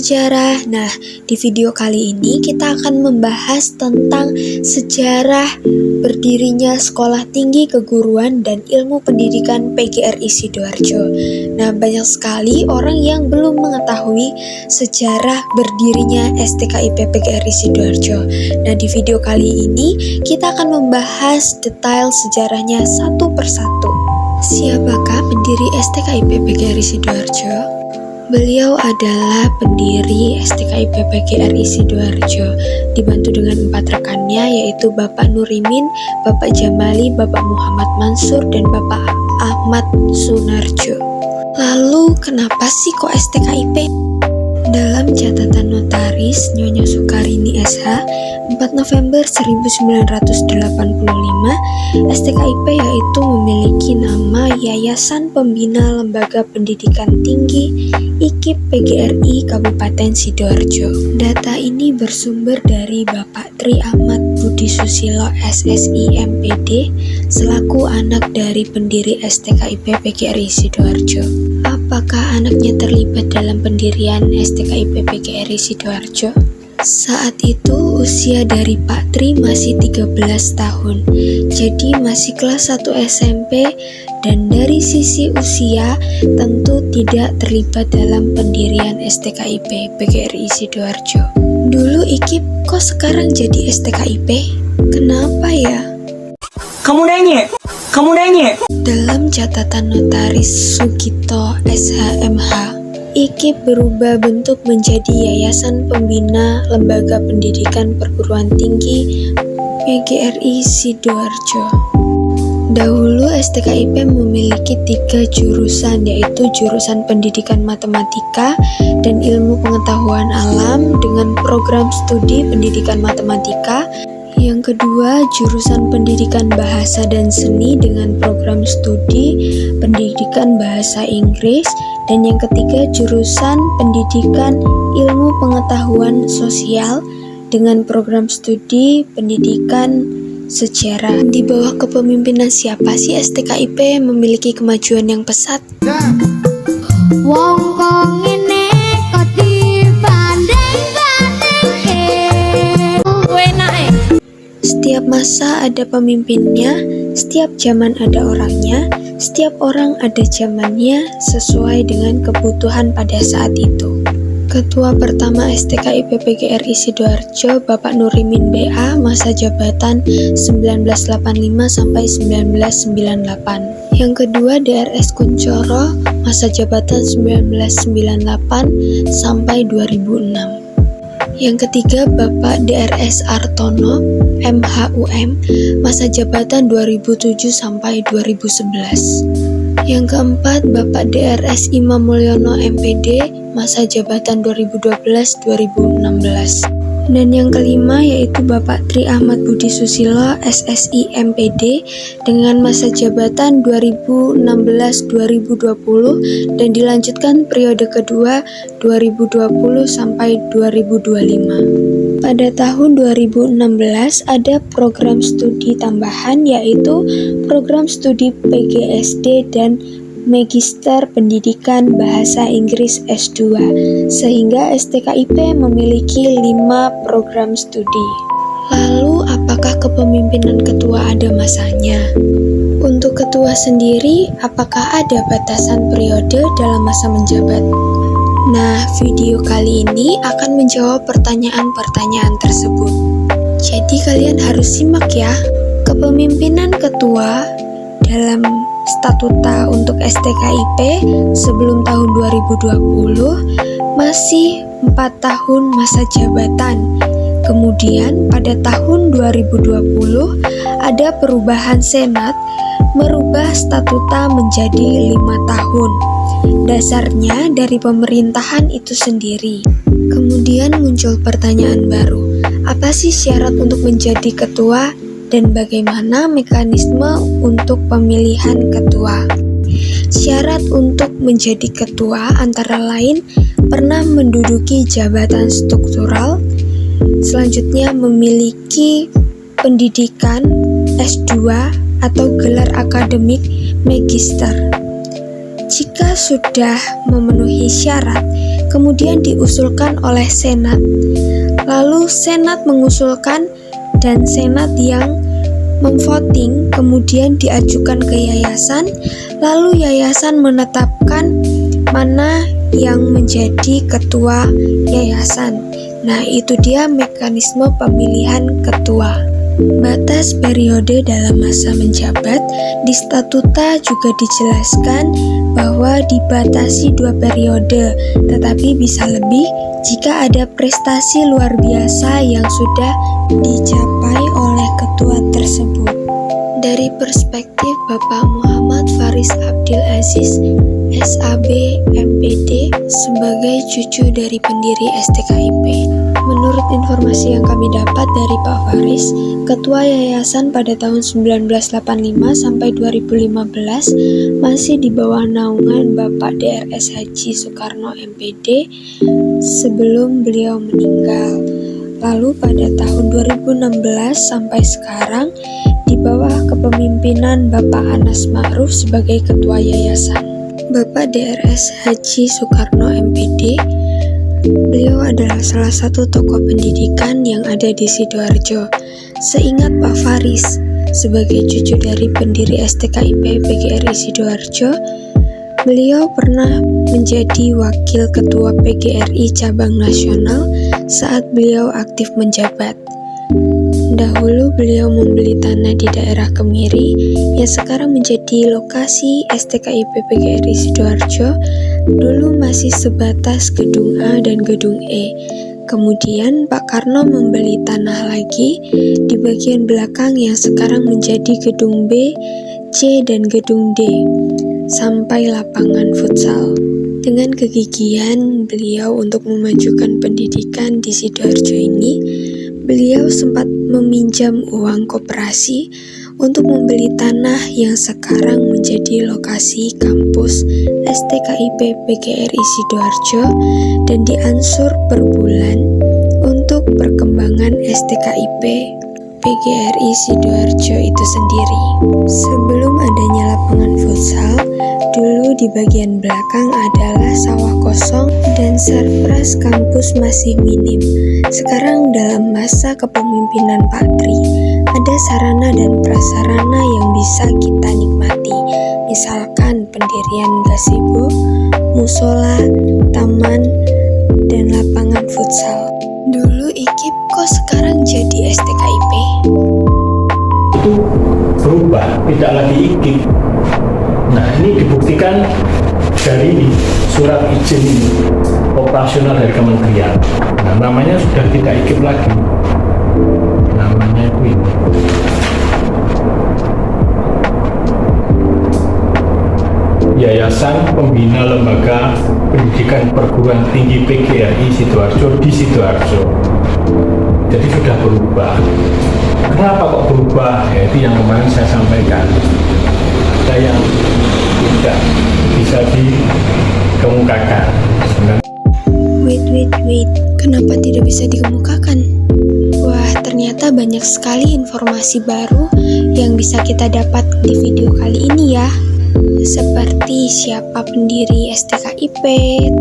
sejarah. Nah, di video kali ini kita akan membahas tentang sejarah berdirinya Sekolah Tinggi Keguruan dan Ilmu Pendidikan PGRI Sidoarjo. Nah, banyak sekali orang yang belum mengetahui sejarah berdirinya STKIP PGRI Sidoarjo. Nah, di video kali ini kita akan membahas detail sejarahnya satu persatu. Siapakah pendiri STKIP PGRI Sidoarjo? Beliau adalah pendiri STKIP PGRI Sidoarjo, dibantu dengan 4 rekannya, yaitu Bapak Nurimin, Bapak Jamali, Bapak Muhammad Mansur, dan Bapak Ahmad Sunarjo. Lalu kenapa sih kok STKIP? Dalam catatan notaris Nyonya Sukarini SH 4 November 1985, STKIP yaitu memiliki nama Yayasan Pembina Lembaga Pendidikan Tinggi IKIP PGRI Kabupaten Sidoarjo. Data ini bersumber dari Bapak Tri Ahmad Budi Susilo SSI MPD selaku anak dari pendiri STKIP PGRI Sidoarjo. Apakah anaknya terlibat dalam pendirian STKIP PGRI Sidoarjo? Saat itu usia dari Pak Tri masih 13 tahun, jadi masih kelas 1 SMP, dan dari sisi usia tentu tidak terlibat dalam pendirian STKIP PGRI Sidoarjo. Dulu IKIP, kok sekarang jadi STKIP? Kenapa ya? Kamu nanya? Dalam catatan notaris Sugito SHMH, IKIP berubah bentuk menjadi Yayasan Pembina Lembaga Pendidikan Perguruan Tinggi PGRI Sidoarjo. Dahulu STKIP memiliki 3 jurusan, yaitu jurusan Pendidikan Matematika dan Ilmu Pengetahuan Alam dengan program studi Pendidikan Matematika. Yang kedua, jurusan Pendidikan Bahasa dan Seni dengan program studi Pendidikan Bahasa Inggris. Dan yang ketiga, jurusan Pendidikan Ilmu Pengetahuan Sosial dengan program studi Pendidikan Sejarah. Di bawah kepemimpinan siapa sih STKIP memiliki kemajuan yang pesat? Wong kok ngene kok dibanding-bandingke. Enake. Setiap masa ada pemimpinnya, setiap zaman ada orangnya, setiap orang ada zamannya sesuai dengan kebutuhan pada saat itu. Ketua pertama STKIP PGRI Sidoarjo Bapak Nurimin BA, masa jabatan 1985 sampai 1998. Yang kedua DRS Kuncoro, masa jabatan 1998 sampai 2006. Yang ketiga Bapak DRS Artono MHUM, masa jabatan 2007 sampai 2011. Yang keempat Bapak DRS Imam Mulyono MPD, masa jabatan 2012-2016. Dan yang kelima yaitu Bapak Tri Ahmad Budi Susilo SSI MPD dengan masa jabatan 2016-2020 dan dilanjutkan periode kedua 2020 sampai 2025. Pada tahun 2016 ada program studi tambahan, yaitu program studi PGSD dan Magister Pendidikan Bahasa Inggris S2, sehingga STKIP memiliki 5 program studi. Lalu apakah kepemimpinan ketua ada masanya? Untuk ketua sendiri, apakah ada batasan periode dalam masa menjabat? Nah, video kali ini akan menjawab pertanyaan-pertanyaan tersebut. Jadi kalian harus simak ya. Kepemimpinan ketua dalam statuta untuk STKIP sebelum tahun 2020 masih 4 tahun masa jabatan. Kemudian pada tahun 2020 ada perubahan Senat merubah statuta menjadi 5 tahun. Dasarnya dari pemerintahan itu sendiri. Kemudian muncul pertanyaan baru, apa sih syarat untuk menjadi ketua dan bagaimana mekanisme untuk pemilihan ketua? Syarat untuk menjadi ketua antara lain pernah menduduki jabatan struktural, selanjutnya memiliki pendidikan S2 atau gelar akademik magister. Jika Ketika sudah memenuhi syarat, kemudian diusulkan oleh Senat. Lalu Senat mengusulkan dan Senat yang memvoting kemudian diajukan ke yayasan, lalu yayasan menetapkan mana yang menjadi ketua yayasan. Nah, itu dia mekanisme pemilihan ketua. Batas periode dalam masa menjabat di statuta juga dijelaskan bahwa dibatasi 2 periode, tetapi bisa lebih jika ada prestasi luar biasa yang sudah dicapai oleh ketua tersebut. Dari perspektif Bapak Muhammad Faris Abdil Aziz, SAB MPD, sebagai cucu dari pendiri STKIP. Menurut informasi yang kami dapat dari Pak Faris, ketua yayasan pada tahun 1985 sampai 2015 masih di bawah naungan Bapak DRS Haji Soekarno MPD sebelum beliau meninggal. Lalu pada tahun 2016 sampai sekarang di bawah kepemimpinan Bapak Anas Ma'ruf sebagai ketua yayasan. Bapak DRS Haji Soekarno MPD, beliau adalah salah satu tokoh pendidikan yang ada di Sidoarjo. Seingat Pak Faris, sebagai cucu dari pendiri STKIP PGRI Sidoarjo, beliau pernah menjadi wakil ketua PGRI cabang nasional saat beliau aktif menjabat. Dahulu beliau membeli tanah di daerah Kemiri yang sekarang menjadi lokasi STKIP PGRI Sidoarjo. Dulu masih sebatas gedung A dan gedung E. Kemudian Pak Karno membeli tanah lagi di bagian belakang yang sekarang menjadi gedung B, C, dan gedung D, sampai lapangan futsal. Dengan kegigihan beliau untuk memajukan pendidikan di Sidoarjo ini, beliau sempat meminjam uang koperasi untuk membeli tanah yang sekarang menjadi lokasi kampus STKIP PGRI Sidoarjo dan diansur per bulan untuk perkembangan STKIP PGRI Sidoarjo itu sendiri. Sebelum adanya lapangan futsal, dulu di bagian belakang adalah sawah kosong dan sarpras kampus masih minim. Sekarang dalam masa kepemimpinan Pak Tri, ada sarana dan prasarana yang bisa kita nikmati. Misalkan pendirian gazebo, musola, taman, dan lapangan futsal. Dulu IKIP kok sekarang jadi STKIP? Itu berubah, tidak lagi IKIP. Nah, ini dibuktikan dari surat izin operasional dari kementerian. Nah, namanya sudah tidak IKIP lagi. Namanya itu ini. Yayasan Pembina Lembaga Pendidikan Perguruan Tinggi PGRI Sidoarjo di Sidoarjo. Jadi sudah berubah. Kenapa kok berubah? Ya, itu yang kemarin saya sampaikan. Ada yang tidak bisa dikemukakan. Wait, kenapa tidak bisa dikemukakan? Wah, ternyata banyak sekali informasi baru yang bisa kita dapat di video kali ini ya. Seperti siapa pendiri STKIP,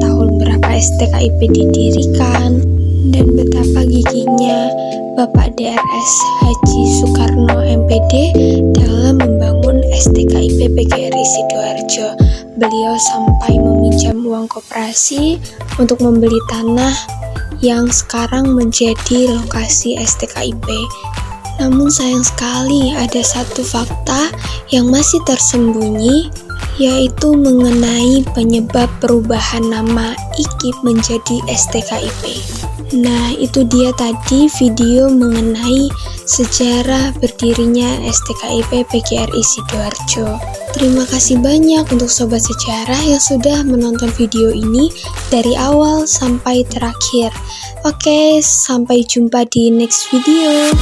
tahun berapa STKIP didirikan, dan betapa giginya Bapak DRS Haji Soekarno MPD dalam membangun STKIP PGRI Sidoarjo. Beliau sampai meminjam uang koperasi untuk membeli tanah yang sekarang menjadi lokasi STKIP. Namun sayang sekali ada satu fakta yang masih tersembunyi, yaitu mengenai penyebab perubahan nama IKIP menjadi STKIP. Nah, itu dia tadi video mengenai sejarah berdirinya STKIP PGRI Sidoarjo. Terima kasih banyak untuk Sobat Sejarah yang sudah menonton video ini dari awal sampai terakhir. Oke, sampai jumpa di next video.